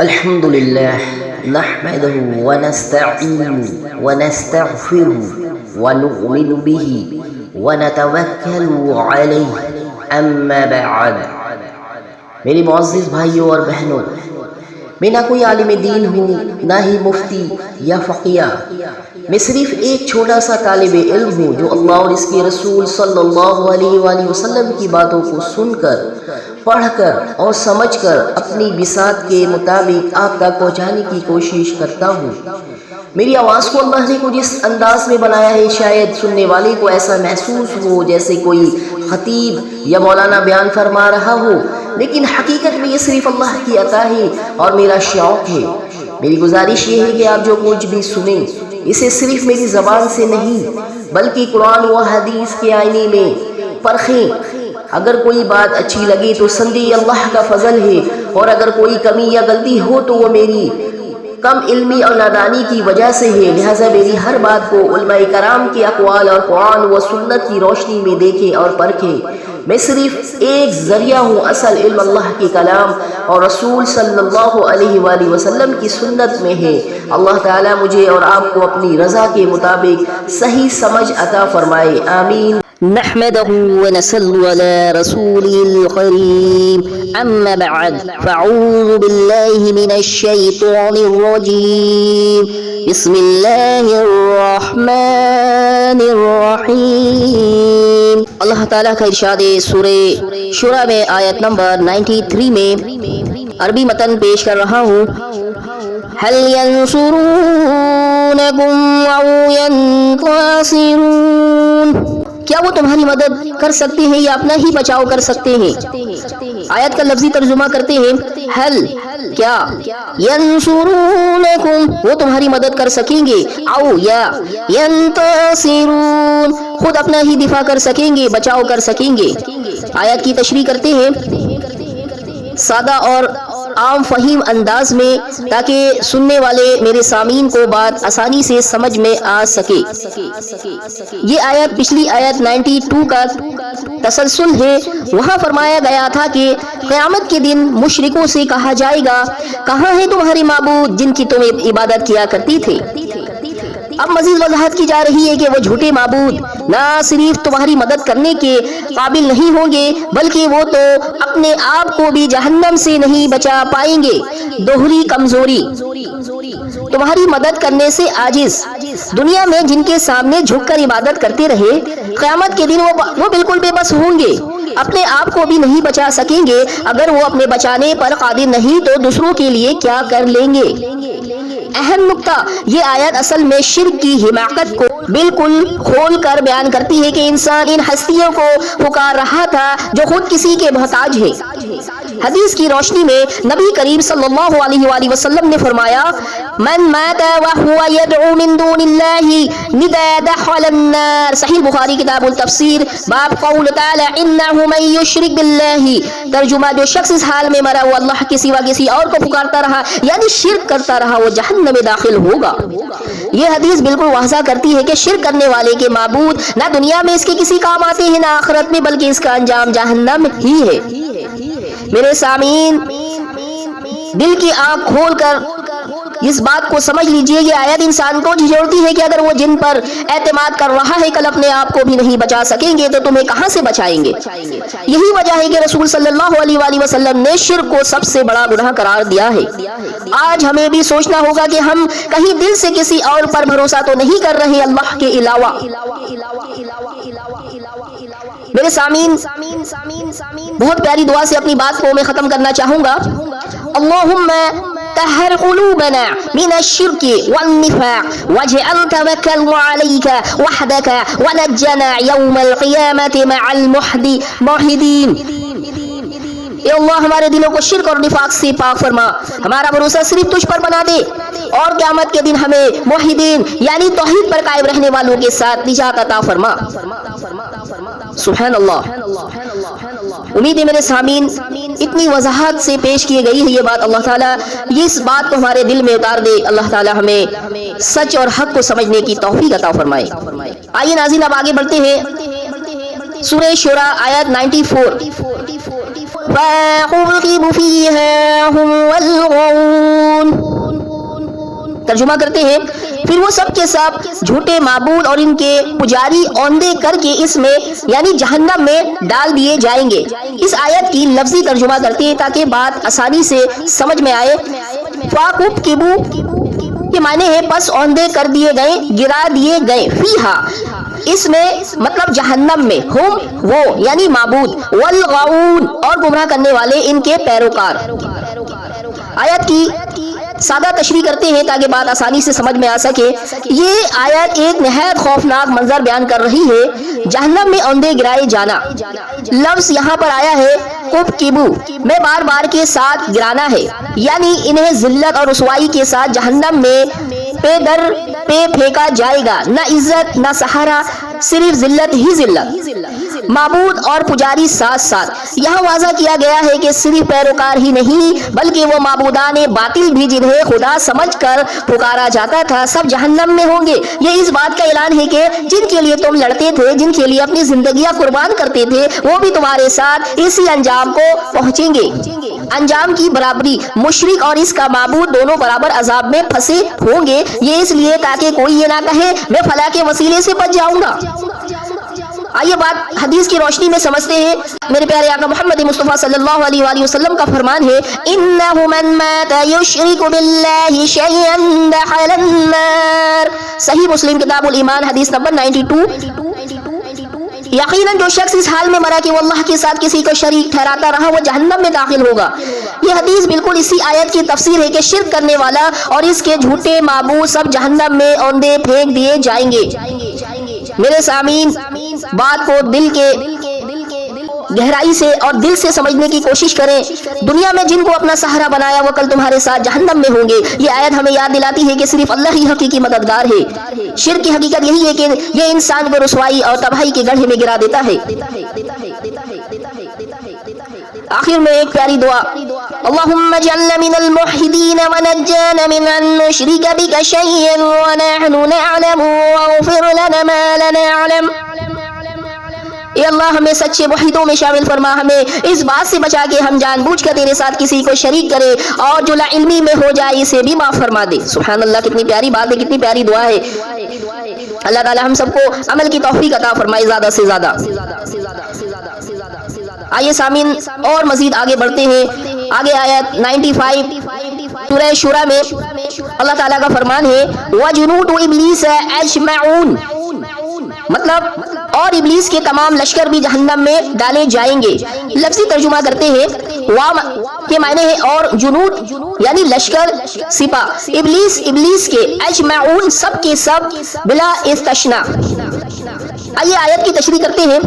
الحمد لله نحمده ونستعينه ونستغفره ونؤمن به ونتوكل عليه اما بعد۔ میرے معزز بھائیوں اور بہنوں، میں نہ کوئی عالم دین ہوں نہ ہی مفتی یا فقیہ، میں صرف ایک چھوٹا سا طالب علم ہوں جو اللہ اور اس کے رسول صلی اللہ علیہ وآلہ وسلم کی باتوں کو سن کر، پڑھ کر اور سمجھ کر اپنی بساط کے مطابق آپ تک پہنچانے کی کوشش کرتا ہوں۔ میری آواز کو اللہ نے کچھ اس انداز میں بنایا ہے شاید سننے والے کو ایسا محسوس ہو جیسے کوئی خطیب یا مولانا بیان فرما رہا ہو، لیکن حقیقت میں یہ صرف اللہ کی عطا ہے اور میرا شوق ہے۔ میری گزارش یہ ہے کہ آپ جو کچھ بھی سنیں اسے صرف میری زبان سے نہیں بلکہ قرآن و حدیث کے آئینے میں پرکھیں۔ اگر کوئی بات اچھی لگے تو سمجھیں اللہ کا فضل ہے، اور اگر کوئی کمی یا غلطی ہو تو وہ میری کم علمی اور نادانی کی وجہ سے ہے۔ لہٰذا میری ہر بات کو علماء کرام کے اقوال اور قرآن و سنت کی روشنی میں دیکھیں اور پرکھیں۔ میں صرف ایک ذریعہ ہوں، اصل علم اللہ کے کلام اور رسول صلی اللہ علیہ وآلہ وسلم کی سنت میں ہے۔ اللہ تعالیٰ مجھے اور آپ کو اپنی رضا کے مطابق صحیح سمجھ عطا فرمائے، آمین۔ نحمده ونصلي على رسوله الكريم أما بعد فأعوذ بالله من الشيطان الرجيم بسم الله الرحمن الرحيم۔ اللہ تعالیٰ کا ارشاد سورہ شورى میں آیت نمبر 93 میں عربی متن پیش کر رہا ہوں۔ هل ينصرونكم أو ينتصرون، کیا وہ تمہاری مدد کر سکتے ہیں یا اپنا ہی بچاؤ کر سکتے ہیں؟ آیت کا لفظی ترجمہ کرتے ہیں حل کیا، ینصرونکم وہ تمہاری مدد کر سکیں گے، او یا ینتصرون خود اپنا ہی دفاع کر سکیں گے، بچاؤ کر سکیں گے۔ آیت کی تشریح کرتے ہیں سادہ اور عام فہیم انداز میں تاکہ سننے والے میرے سامعین کو بات آسانی سے سمجھ میں آ سکے۔ یہ آیت پچھلی آیت 92 کا تسلسل ہے۔ وہاں فرمایا گیا تھا کہ قیامت کے دن مشرکوں سے کہا جائے گا کہاں ہیں تمہارے معبود جن کی تم عبادت کیا کرتی تھے؟ اب مزید وضاحت کی جا رہی ہے کہ وہ جھوٹے معبود نہ صرف تمہاری مدد کرنے کے قابل نہیں ہوں گے بلکہ وہ تو اپنے آپ کو بھی جہنم سے نہیں بچا پائیں گے۔ دوہری کمزوری، تمہاری مدد کرنے سے عاجز، دنیا میں جن کے سامنے جھک کر عبادت کرتے رہے، قیامت کے دن وہ بالکل بے بس ہوں گے، اپنے آپ کو بھی نہیں بچا سکیں گے۔ اگر وہ اپنے بچانے پر قادر نہیں تو دوسروں کے لیے کیا کر لیں گے؟ اہم نقطہ، یہ آیت اصل میں شرک کی حماقت کو بالکل کھول کر بیان کرتی ہے کہ انسان ان ہستیوں کو پکار رہا تھا جو خود کسی کے محتاج ہے۔ حدیث کی روشنی میں نبی کریم صلی اللہ علیہ وآلہ وسلم نے فرمایا من مات وهو يدعو من دون الله ندى دخل النار، صحیح بخاری کتاب التفسیر، باب قول تعالی انه من يشرك بالله، ترجمہ جو شخص اس حال میں مرا وہ اللہ کے سوا کسی اور کو پکارتا رہا یعنی شرک کرتا رہا وہ جہنم میں داخل ہوگا۔ یہ حدیث بالکل واضح کرتی ہے کہ شرک کرنے والے کے معبود نہ دنیا میں اس کے کسی کام آتے ہیں نہ آخرت میں، بلکہ اس کا انجام جہنم ہی ہے۔ میرے سامعین، دل کی آنکھ کھول کر اس بات کو سمجھ لیجئے، یہ آیت انسان کو جھنجھوڑتی ہے کہ اگر وہ جن پر اعتماد کر رہا ہے کل اپنے آپ کو بھی نہیں بچا سکیں گے تو تمہیں کہاں سے بچائیں گے؟ یہی وجہ ہے کہ رسول صلی اللہ علیہ وآلہ وسلم نے شرک کو سب سے بڑا گناہ قرار دیا ہے۔ آج ہمیں بھی سوچنا ہوگا کہ ہم کہیں دل سے کسی اور پر بھروسہ تو نہیں کر رہے اللہ کے علاوہ۔ میرے سامعین، بہت پیاری دعا سے اپنی بات کو میں ختم کرنا چاہوں گا۔ اللہم طہر قلوبنا من الشرک والنفاق واجعل توکلنا علیک وحدک ونجنا یوم القیامت مع الموحدین۔ اے اللہ ہمارے دلوں کو شرک اور نفاق سے پاک فرما، ہمارا بھروسہ صرف تجھ پر بنا دے، اور قیامت کے دن ہمیں موحدین یعنی توحید پر قائم رہنے والوں کے ساتھ نجات عطا فرما۔ سبحان اللہ۔ امید ہے میرے سامعین اتنی وضاحت سے پیش کی گئی ہے یہ بات، اللہ تعالیٰ یہ اس بات کو ہمارے دل میں اتار دے، اللہ تعالیٰ ہمیں سچ اور حق کو سمجھنے کی توفیق عطا فرمائے۔ آئیے ناظرین اب آگے بڑھتے ہیں سورہ شورى آیت 94۔ فَأَرْكِبُ فِيهَا هُمْ وَالْغَاوُونَ، ترجمہ کرتے ہیں پھر وہ سب کے سب جھوٹے معبود اور ان کے پجاری اوندے کر کے اس میں یعنی جہنم میں ڈال دیے جائیں گے۔ اس آیت کی لفظی ترجمہ کرتے ہیں تاکہ بات آسانی سے سمجھ میں آئے۔ فَاقُبْكِبُوا کے معنی ہے پس اوندے کر دیے گئے، گرا دیے گئے، فیہا اس میں مطلب جہنم میں، ہم وہ یعنی معبود، والغاؤون اور گمراہ کرنے والے ان کے پیروکار۔ آیت کی سادہ تشریح کرتے ہیں تاکہ بات آسانی سے سمجھ میں آ سکے۔ یہ آیت ایک نہایت خوفناک منظر بیان کر رہی ہے، جہنم میں اوندے گرائے جانا۔ لفظ یہاں پر آیا ہے کبکبو میں بار بار کے ساتھ گرانا ہے، یعنی انہیں ذلت اور رسوائی کے ساتھ جہنم میں پے در پہ پھینکا جائے گا، نہ عزت نہ سہارا، صرف ذلت ہی ذلت۔ معبود اور پجاری ساتھ ساتھ یہاں واضح کیا گیا ہے کہ صرف پیروکار ہی نہیں بلکہ وہ معبودان باطل بھی جنہیں خدا سمجھ کر پکارا جاتا تھا سب جہنم میں ہوں گے۔ یہ اس بات کا اعلان ہے کہ جن کے لیے تم لڑتے تھے، جن کے لیے اپنی زندگیاں قربان کرتے تھے، وہ بھی تمہارے ساتھ اسی انجام کو پہنچیں گے۔ انجام کی برابری، مشرک اور اس کا معبود دونوں برابر عذاب میں پھنسے ہوں گے، یہ اس لیے تاکہ کوئی یہ نہ کہے میں فلاں کے وسیلے سے بچ جاؤں گا۔ آئیے بات حدیث کی روشنی میں سمجھتے ہیں۔ میرے پیارے آقا محمد مصطفیٰ صلی اللہ علیہ وآلہ وسلم کا فرمان ہے انہ من مات یشرک باللہ شیئا دخل النار، صحیح مسلم کتاب الایمان حدیث نمبر 92۔ یقیناً جو شخص اس حال میں مرا کہ وہ اللہ کے ساتھ کسی کو شریک ٹھہراتا رہا وہ جہنم میں داخل ہوگا۔ یہ حدیث بالکل اسی آیت کی تفسیر ہے کہ شرک کرنے والا اور اس کے جھوٹے معبود سب جہنم میں اوندے پھینک دیے جائیں گے۔ میرے سامعین، بات کو دل کے گہرائی سے اور دل سے سمجھنے کی کوشش کریں۔ دنیا میں جن کو اپنا سہارا بنایا وہ کل تمہارے ساتھ جہنم میں ہوں گے۔ یہ آیت ہمیں یاد دلاتی ہے کہ صرف اللہ ہی حقیقی مددگار ہے۔ شرک کی حقیقت یہی ہے کہ یہ انسان کو رسوائی اور تباہی کے گڑھے میں گرا دیتا ہے۔ آخر میں ایک پیاری دعا، اللہم اجعلنا من الموحدین ونجانا من ان نشرک بک شیئا ونحن نعلم واغفر لنا ما لا نعلم۔ اے اللہ ہمیں سچے موحدوں میں شامل فرما، ہمیں اس بات سے بچا کے ہم جان بوجھ کر تیرے ساتھ کسی کو شریک کرے اور جو لا علمی میں ہو جائے اسے بھی معاف فرما دے۔ سبحان اللہ، کتنی پیاری بات ہے، کتنی پیاری دعا ہے۔ اللہ تعالی ہم سب کو عمل کی توفیق عطا فرمائے زیادہ سے زیادہ۔ آئیے سامعین اور مزید آگے بڑھتے ہیں۔ آگے آیت 95 سورہ شورى میں اللہ تعالیٰ کا فرمان ہے وَجُنُودُ إِبْلِيسَ أَجْمَعُونَ، مطلب اور ابلیس کے تمام لشکر بھی جہنم میں ڈالے جائیں گے۔ لفظی ترجمہ کرتے ہیں وام کے معنی ہے اور جنود یعنی لشکر سپاہ، ابلیس کے، اجمعون سب کے سب بلا استثناء۔ آئیے آیت کی تشریح کرتے ہیں۔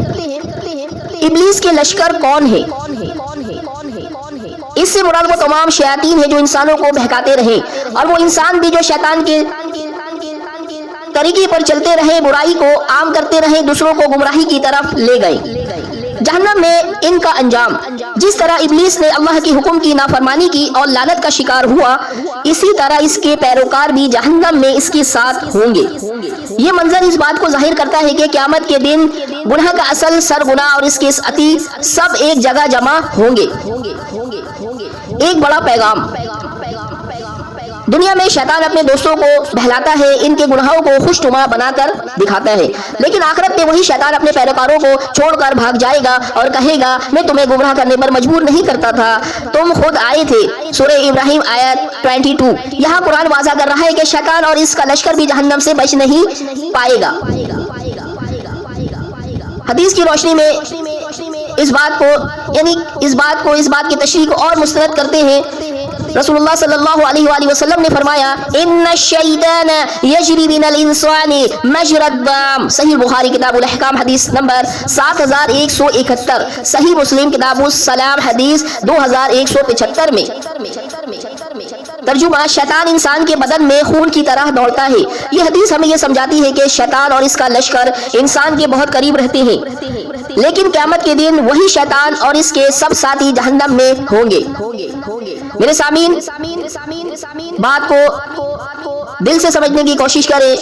ابلیس کے لشکر کون ہے؟ اس سے مراد وہ تمام شیاطین ہیں جو انسانوں کو بہکاتے رہے اور وہ انسان بھی جو شیطان کے طریقے پر چلتے رہے، برائی کو عام کرتے رہے، دوسروں کو گمراہی کی طرف لے گئے۔ جہنم میں ان کا انجام، جس طرح ابلیس نے اللہ کے حکم کی نافرمانی کی اور لعنت کا شکار ہوا، اسی طرح اس کے پیروکار بھی جہنم میں اس کے ساتھ ہوں گے۔ یہ منظر اس بات کو ظاہر کرتا ہے کہ قیامت کے دن گناہ کا اصل سرگناہ اور اس کے عتی سب ایک جگہ جمع ہوں گے۔ ایک بڑا پیغام، دنیا میں شیطان اپنے دوستوں کو بہلاتا ہے، ان کے گناہوں کو خوشنما بنا کر دکھاتا ہے، لیکن آخرت میں وہی شیطان اپنے پیروکاروں کو چھوڑ کر بھاگ جائے گا اور کہے گا میں تمہیں گمراہ کرنے پر مجبور نہیں کرتا تھا، تم خود آئے تھے۔ سورہ ابراہیم آیت 22۔ یہاں قرآن واضح کر رہا ہے کہ شیطان اور اس کا لشکر بھی جہنم سے بچ نہیں پائے گا۔ حدیث کی روشنی میں اس بات کی تشریح کو اور مسترد کرتے ہیں۔ رسول اللہ صلی اللہ علیہ وآلہ وسلم نے فرمایا ان الشیطان یجری من الانسان مجری الدم، صحیح بخاری کتاب الاحکام حدیث نمبر 7171، صحیح مسلم کتاب السلام حدیث 2175 میں۔ ترجمہ، شیطان انسان کے بدن میں خون کی طرح دوڑتا ہے۔ یہ حدیث ہمیں یہ سمجھاتی ہے کہ شیطان اور اس کا لشکر انسان کے بہت قریب رہتے ہیں، لیکن قیامت کے دن وہی شیطان اور اس کے سب ساتھی جہنم میں ہوں گے۔ میرے سامعین، بات کو دل سے سمجھنے کی کوشش کریں.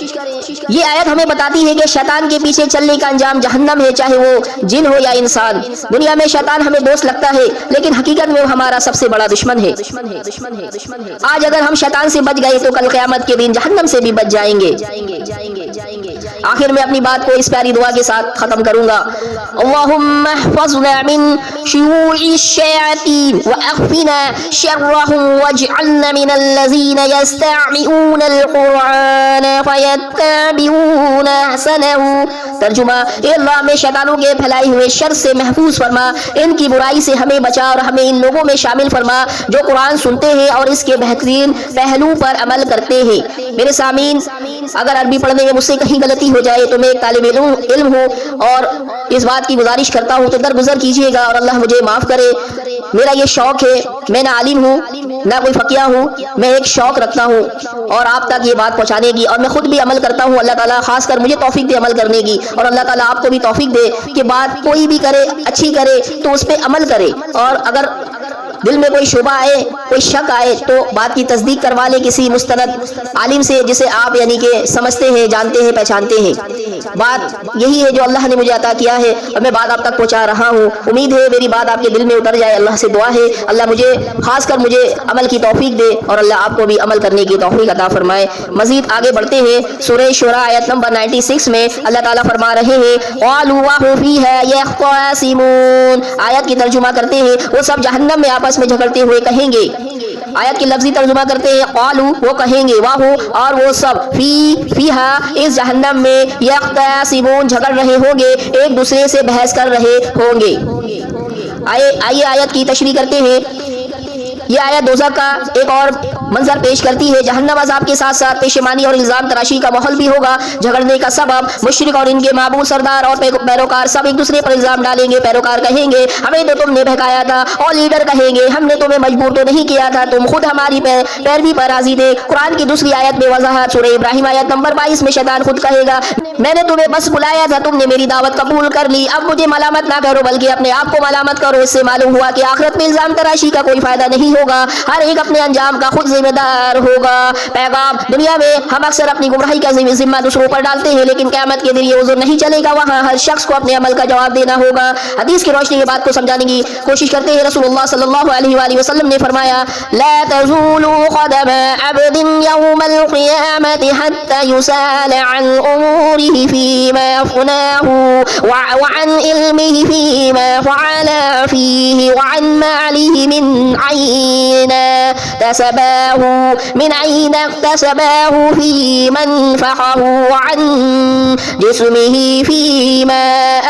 یہ آیت ہمیں بتاتی ہے کہ شیطان کے پیچھے چلنے کا انجام جہنم ہے، چاہے وہ جن ہو یا انسان. دنیا میں شیطان ہمیں دوست لگتا ہے لیکن حقیقت میں وہ ہمارا سب سے بڑا دشمن ہے. آج اگر ہم شیطان سے بچ گئے تو کل قیامت کے دن جہنم سے بھی بچ جائیں گے. آخر میں اپنی بات کو اس پیاری دعا کے ساتھ ختم کروں گا. اللہم احفظنا من شیوع الشیاطین واخفنا شرهم واجعلنا من الذین یستمعون القرآن فیتبعون احسنہ. ترجمہ: اے اللہ ہمیں شیطانوں کے پھیلائے ہوئے شر سے محفوظ فرما، ان کی برائی سے ہمیں بچا اور ہمیں ان لوگوں میں شامل فرما جو قرآن سنتے ہیں اور اس کے بہترین پہلو پر عمل کرتے ہیں. میرے سامعین، اگر عربی پڑھنے میں مجھ سے کہیں غلطی ہو جائے تو میں ایک طالب علم ہوں اور اس بات کی گزارش کرتا ہوں تو درگزر کیجیے گا اور اللہ مجھے معاف کرے. میرا یہ شوق ہے، میں نہ عالم ہوں نہ کوئی فقیہ ہوں، میں ایک شوق رکھتا ہوں اور آپ تک یہ بات پہنچانے کی، اور میں خود بھی عمل کرتا ہوں. اللہ تعالیٰ خاص کر مجھے توفیق دے عمل کرنے کی، اور اللہ تعالیٰ آپ کو بھی توفیق دے کہ بات کوئی بھی کرے اچھی کرے تو اس پہ عمل کرے، اور اگر دل میں کوئی شبہ آئے، کوئی شک آئے تو بات کی تصدیق کروا لے کسی مستند عالم سے جسے آپ یعنی کہ سمجھتے ہیں، جانتے ہیں، پہچانتے ہیں. بات یہی ہے جو اللہ نے مجھے عطا کیا ہے اور میں بات آپ تک پہنچا رہا ہوں. امید ہے میری بات آپ کے دل میں اتر جائے. اللہ سے دعا ہے اللہ مجھے خاص کر مجھے عمل کی توفیق دے اور اللہ آپ کو بھی عمل کرنے کی توفیق عطا فرمائے. مزید آگے بڑھتے ہیں. سورہ شورى آیت نمبر 96 میں اللہ تعالیٰ فرما رہے ہیں قالوا وهم فيها يختصمون. آیت کی ترجمہ کرتے ہیں وہ سب جہنم میں آپس میں جھگڑتے ہوئے کہیں گے. آیت کی لفظی ترجمہ کرتے ہیں قالوا وہ کہیں گے، واہو اور وہ سب، فیہا اس جہنم میں، یختصمون جھگڑ رہے ہوں گے، ایک دوسرے سے بحث کر رہے ہوں گے. آئیے آیت کی تشریح کرتے ہیں. یہ آیت دوزخ کا ایک اور منظر پیش کرتی ہے. جہنم عذاب کے ساتھ ساتھ پیشمانی اور الزام تراشی کا ماحول بھی ہوگا. جھگڑنے کا سبب مشرک اور ان کے معبود سردار اور پیروکار سب ایک دوسرے پر الزام ڈالیں گے. پیروکار کہیں گے ہمیں تو تم نے بہکایا تھا، اور لیڈر کہیں گے ہم نے تمہیں مجبور تو نہیں کیا تھا، تم خود ہماری پیروی پر راضی تھے. قرآن کی دوسری آیت میں وضاحت. سورہ ابراہیم آیت نمبر 22 میں شیطان خود کہے گا میں نے تمہیں بس بلایا تھا، تم نے میری دعوت قبول کر لی، اب مجھے ملامت نہ کرو بلکہ اپنے آپ کو ملامت کرو. اس سے معلوم ہوا کہ آخرت میں الزام تراشی کا کوئی فائدہ نہیں ہوگا، ہر ایک اپنے انجام کا خود ذمہ دار ہوگا. پیغام: دنیا میں ہم اکثر اپنی گمراہی کا ذمہ دوسروں پر ڈالتے ہیں لیکن قیامت کے دن یہ عذر نہیں چلے گا، وہاں ہر شخص کو اپنے عمل کا جواب دینا ہوگا. حدیث کی روشنی میں بات کو سمجھانے کی کوشش کرتے ہیں. رسول اللہ صلی اللہ علیہ وآلہ وسلم نے فرمایا لا تزول قدم عبد يوم القيامة حتى يسأل عن أموره فيما أفناه وعن علمه فيما فعل فيه وعن ماله من أين اكتسبه فيما انفقه وعن جسمه فيما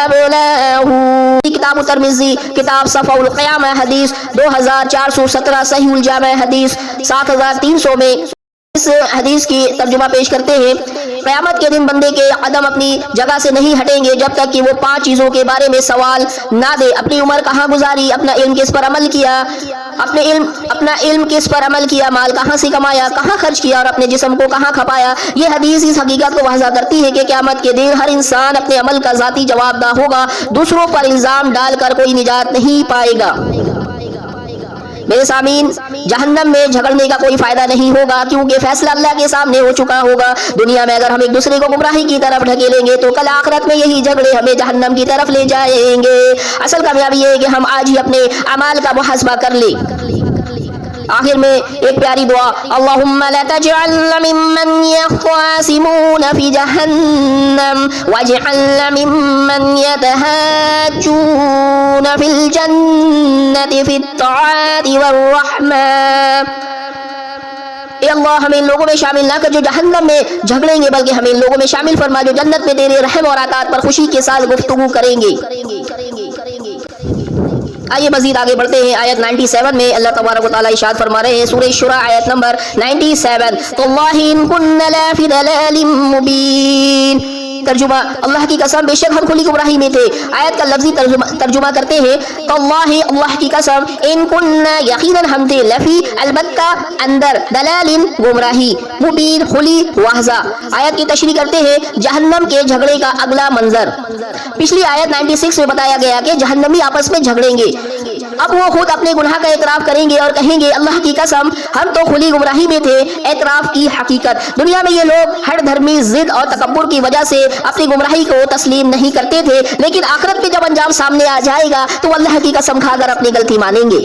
أبلاه. کتاب ترمذی کتاب صفا القیامہ حدیث 2417، صحیح الجامع حدیث 7300 میں اس حدیث کی ترجمہ پیش کرتے ہیں. قیامت کے دن بندے کے قدم اپنی جگہ سے نہیں ہٹیں گے جب تک کہ وہ 5 چیزوں کے بارے میں سوال نہ دے. اپنی عمر کہاں گزاری، اپنا علم کس پر عمل کیا، اپنا علم کس پر عمل کیا، مال کہاں سے کمایا، کہاں خرچ کیا اور اپنے جسم کو کہاں کھپایا. یہ حدیث اس حقیقت کو واضح کرتی ہے کہ قیامت کے دن ہر انسان اپنے عمل کا ذاتی جواب دہ ہوگا. دوسروں پر الزام ڈال کر کوئی نجات نہیں پائے گا. میرے سامعین، جہنم میں جھگڑنے کا کوئی فائدہ نہیں ہوگا کیونکہ فیصلہ اللہ کے سامنے ہو چکا ہوگا. دنیا میں اگر ہم ایک دوسرے کو گمراہی کی طرف ڈھکیلیں گے تو کل آخرت میں یہی جھگڑے ہمیں جہنم کی طرف لے جائیں گے. اصل کامیابی یہ ہے کہ ہم آج ہی اپنے اعمال کا محاسبہ کر لیں. آخر میں ایک پیاری دعا: اللہم لا تجعلنا ممن یختصمون فی جہنم واجعلنا ممن یتحاجون فی الجنت فی الطاعات والرحمہ. اے اللہ ہمیں ان لوگوں میں شامل نہ کر جو جہنم میں جھگڑیں گے بلکہ ہمیں ان لوگوں میں شامل فرما جو جنت میں تیرے رحم اور عطاعت پر خوشی کے ساتھ گفتگو کریں گے. آئیے مزید آگے بڑھتے ہیں. آیت 97 میں اللہ تبارک و تعالیٰ ارشاد فرما رہے ہیں. سورہ شورى آیت نمبر 97 تاللہ ان كنا لفی ضلال مبین. ترجمہ: اللہ کی قسم بے شک ہم کھلی گمراہی میں تھے. آیت کا لفظی ترجمہ کرتے ہیں تاللہ اللہ کی قسم، ان كنا یقیناً ہم تھے، لفی البتہ اندر، ضلال گمراہی، مبین کھلی واضح. آیت کی تشریح کرتے ہیں جہنم کے جھگڑے کا اگلا منظر. پچھلی آیت 96 میں بتایا گیا کہ جہنمی آپس میں جھگڑیں گے. اب وہ خود اپنے گناہ کا اعتراف کریں گے اور کہیں گے اللہ کی قسم ہم تو کھلی گمراہی میں تھے. اعتراف کی حقیقت. دنیا میں یہ لوگ ہر دھرمی ضد اور تکبر کی وجہ سے اپنی گمراہی کو تسلیم نہیں کرتے تھے، لیکن آخرت میں جب انجام سامنے آ جائے گا تو اللہ کی قسم کھا کر اپنی غلطی مانیں گے.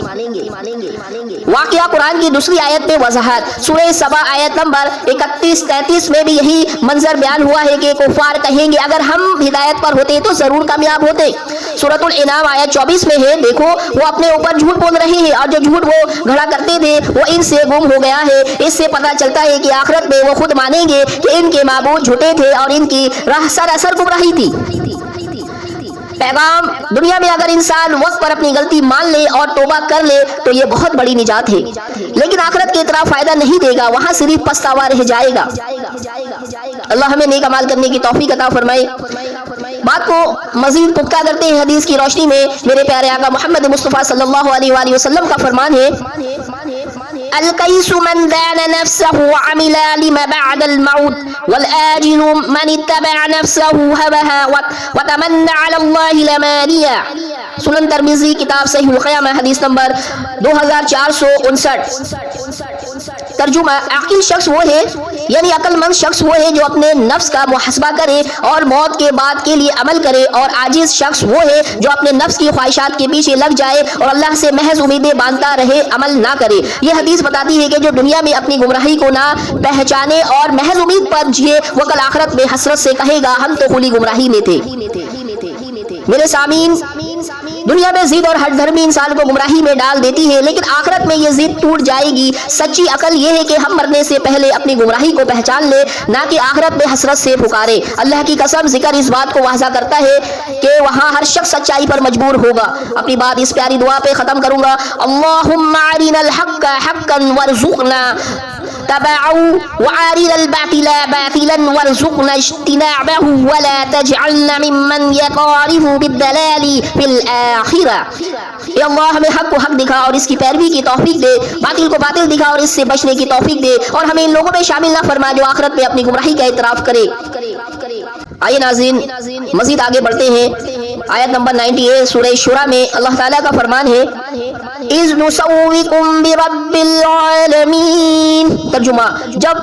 واقعہ قرآن کی دوسری آیت میں وضاحت. سورہ سبا آیت نمبر 31-33 میں بھی یہی منظر بیان ہوا ہے کہ کفار کہیں گے اگر ہم ہدایت پر ہوتے تو ضرور کامیاب ہوتے. سورۃ الانعام آیت 24 میں ہے، دیکھو وہ اپنے اوپر جھوٹ بول رہے ہیں اور جو جھوٹ وہ گھڑا کرتے تھے وہ ان سے گم ہو گیا ہے. اس سے پتہ چلتا ہے کہ آخرت میں وہ خود مانیں گے کہ ان کے معبود جھوٹے تھے اور ان کی راہ سراسر گمراہی تھی. پیغام: دنیا میں اگر انسان وقت پر اپنی غلطی مان لے اور توبہ کر لے تو یہ بہت بڑی نجات ہے، لیکن آخرت کے اعتراف فائدہ نہیں دے گا، وہاں صرف پچھتاوا رہ جائے گا. اللہ ہمیں نیک اعمال کرنے کی توفیق عطا فرمائے. بات کو مزید پختہ کرتے ہیں حدیث کی روشنی میں میرے پیارے آقا محمد مصطفیٰ صلی اللہ علیہ وآلہ وسلم کا فرمان ہے: القیس من دان نفسه وعمل لما بعد الموت والآجل من اتبع نفسه هواها وتمنى على الله الأماني. سنن ترمذی کتاب صحیح القیامہ حدیث نمبر 2459. ترجمہ: عاقل شخص وہ ہے، یعنی عقل مند شخص وہ ہے جو اپنے نفس کا محاسبہ کرے اور موت کے بعد کے لیے عمل کرے، اور عاجز شخص وہ ہے جو اپنے نفس کی خواہشات کے پیچھے لگ جائے اور اللہ سے محض امیدیں باندھتا رہے، عمل نہ کرے. یہ حدیث بتاتی ہے کہ جو دنیا میں اپنی گمراہی کو نہ پہچانے اور محض امید پر جیے وہ کل آخرت میں حسرت سے کہے گا ہم تو کھلی گمراہی میں تھے. میرے سامعین، دنیا میں ضد اور ہٹ دھرمی انسان کو گمراہی میں ڈال دیتی ہے، لیکن آخرت میں یہ ضد ٹوٹ جائے گی. سچی عقل یہ ہے کہ ہم مرنے سے پہلے اپنی گمراہی کو پہچان لے، نہ کہ آخرت میں حسرت سے پکارے. اللہ کی قسم ذکر اس بات کو واضح کرتا ہے کہ وہاں ہر شخص سچائی پر مجبور ہوگا. اپنی بات اس پیاری دعا پہ ختم کروں گا: اللہم ارنا الحق حقا وارزقنا اتبعوا وارنا الباطل باطلا وارزقنا اجتنابه ولا تجعلنا ممن يقارف بالدلال في الآخرة. اے اللہ ہمیں حق کو حق دکھا اور اس کی پیروی کی توفیق دے، باطل کو باطل دکھا اور اس سے بچنے کی توفیق دے، اور ہمیں ان لوگوں میں شامل نہ فرما جو آخرت میں اپنی گمراہی کا اعتراف کرے. آئیے ناظرین مزید آگے بڑھتے ہیں. آیت نمبر 98 سورہ شورى میں اللہ تعالیٰ کا فرمان ہے: اذ نسویکم برب العالمین. ترجمہ: جب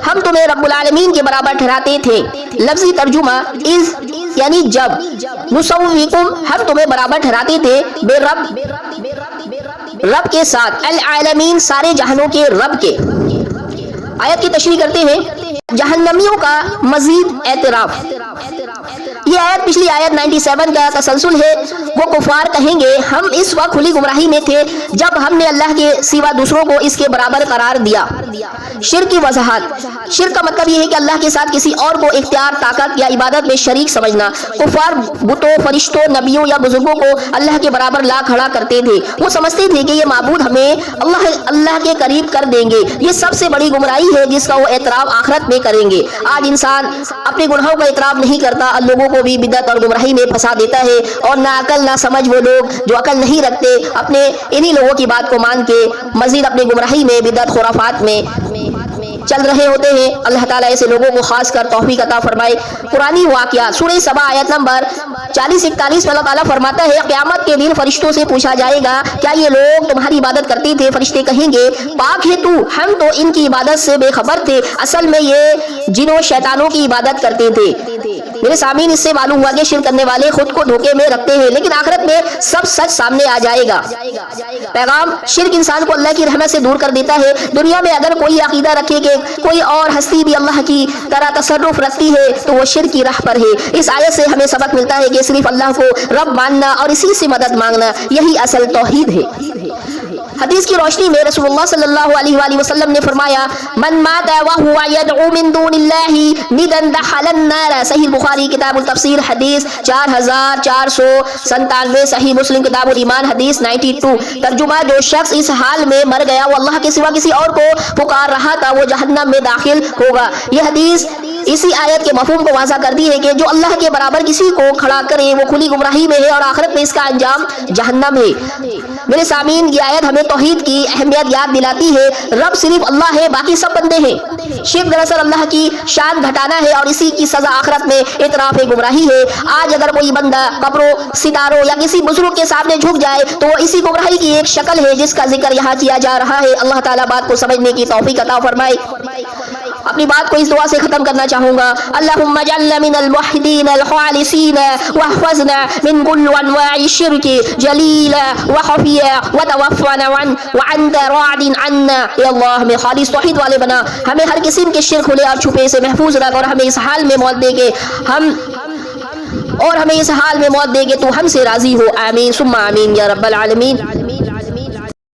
ہم تمہیں رب العالمین کے برابر ٹھہراتے تھے. لفظی ترجمہ: اذ یعنی جب، نسویکم ہم تمہیں برابر ٹھہراتے تھے، برب رب کے ساتھ، العالمین سارے جہانوں کے رب کے. آیت کی تشریح کرتے ہیں: جہنمیوں کا مزید اعتراف. یہ آیت پچھلی آیت 97 کا تسلسل ہے. وہ کفار کہیں گے ہم اس وقت کھلی گمراہی میں تھے جب ہم نے اللہ کے سوا دوسروں کو اس کے برابر قرار دیا. شرک کی وضاحت. شرک کا مطلب یہ ہے کہ اللہ کے ساتھ کسی اور کو اختیار، طاقت یا عبادت میں شریک سمجھنا. کفار بتوں، فرشتوں، نبیوں یا بزرگوں کو اللہ کے برابر لا کھڑا کرتے تھے. وہ سمجھتے تھے کہ یہ معبود ہمیں اللہ کے قریب کر دیں گے. یہ سب سے بڑی گمراہی ہے جس کا وہ اعتراف آخرت میں کریں گے. آج انسان اپنے گناہوں کا اعتراف نہیں کرتا، لوگوں کو بھی بدعت اور گمراہی میں پھنسا دیتا ہے، اور نہ عقل نہ سمجھ وہ لوگ جو عقل نہیں رکھتے اپنے انہی لوگوں کی بات کو مان کے مزید اپنی گمراہی میں، بدعت، خرافات میں چل رہے ہوتے ہیں. اللہ تعالیٰ ایسے لوگوں کو خاص کر توفیق عطا فرمائے. قرآنی واقعہ سورہ سبا آیت نمبر 40-41 میں اللہ تعالیٰ فرماتا ہے: قیامت کے دن فرشتوں سے پوچھا جائے گا کیا یہ لوگ تمہاری عبادت کرتے تھے؟ فرشتے کہیں گے پاک ہے تو، ہم تو ان کی عبادت سے بے خبر تھے، اصل میں یہ جنوں شیطانوں کی عبادت کرتے تھے. میرے سامعین، اس سے معلوم ہوا کہ شرک کرنے والے خود کو دھوکے میں رکھتے ہیں، لیکن آخرت میں سب سچ سامنے آ جائے گا. پیغام: شرک انسان کو اللہ کی رحمت سے دور کر دیتا ہے. دنیا میں اگر کوئی عقیدہ رکھے کہ کوئی اور ہستی بھی اللہ کی طرح تصرف رکھتی ہے تو وہ شرک کی راہ پر ہے. اس آیت سے ہمیں سبق ملتا ہے کہ صرف اللہ کو رب ماننا اور اسی سے مدد مانگنا یہی اصل توحید ہے. حدیث کی روشنی میں رسول اللہ صلی اللہ علیہ وآلہ وسلم نے فرمایا: من مات وهو يدعو من دون الله ندا دخل النار. صحیح بخاری کتاب التفسیر حدیث 4497، صحیح مسلم کتاب الایمان حدیث 92. ترجمہ: جو شخص اس حال میں مر گیا وہ اللہ کے سوا کسی اور کو پکار رہا تھا وہ جہنم میں داخل ہوگا. یہ حدیث اسی آیت کے مفہوم کو واضح کرتی ہے کہ جو اللہ کے برابر کسی کو کھڑا کرے وہ کھلی گمراہی میں ہے اور آخرت میں اس کا انجام جہنم ہے۔ میرے سامعین، یہ آیت ہمیں توحید کی اہمیت یاد دلاتی ہے۔ رب صرف اللہ ہے، باقی سب بندے ہیں۔ شرک دراصل اللہ کی شان گھٹانا ہے اور اسی کی سزا آخرت میں اعتراف گمراہی ہے۔ آج اگر کوئی بندہ قبروں، ستاروں یا کسی بزرگ کے سامنے جھک جائے تو وہ اسی گمراہی کی ایک شکل ہے جس کا ذکر یہاں کیا جا رہا ہے۔ اللہ تعالیٰ بات کو سمجھنے کی توفیق عطا فرمائے۔ اپنی بات کو اس دعا سے ختم کرنا چاہوں گا، اللہم اجعلنا من الموحدین الخالصین واحفظنا من کل انواع الشرک جلیلا وخفیا وتوفنا وانت راض عنا۔ اے اللہ، ہمیں خالص توحید والے بنا، ہمیں ہر قسم کے شرک کھلے اور چھپے سے محفوظ رکھ اور ہمیں اس حال میں موت دے کے تو ہم سے راضی ہو۔ آمین ثم آمین یا رب العالمین۔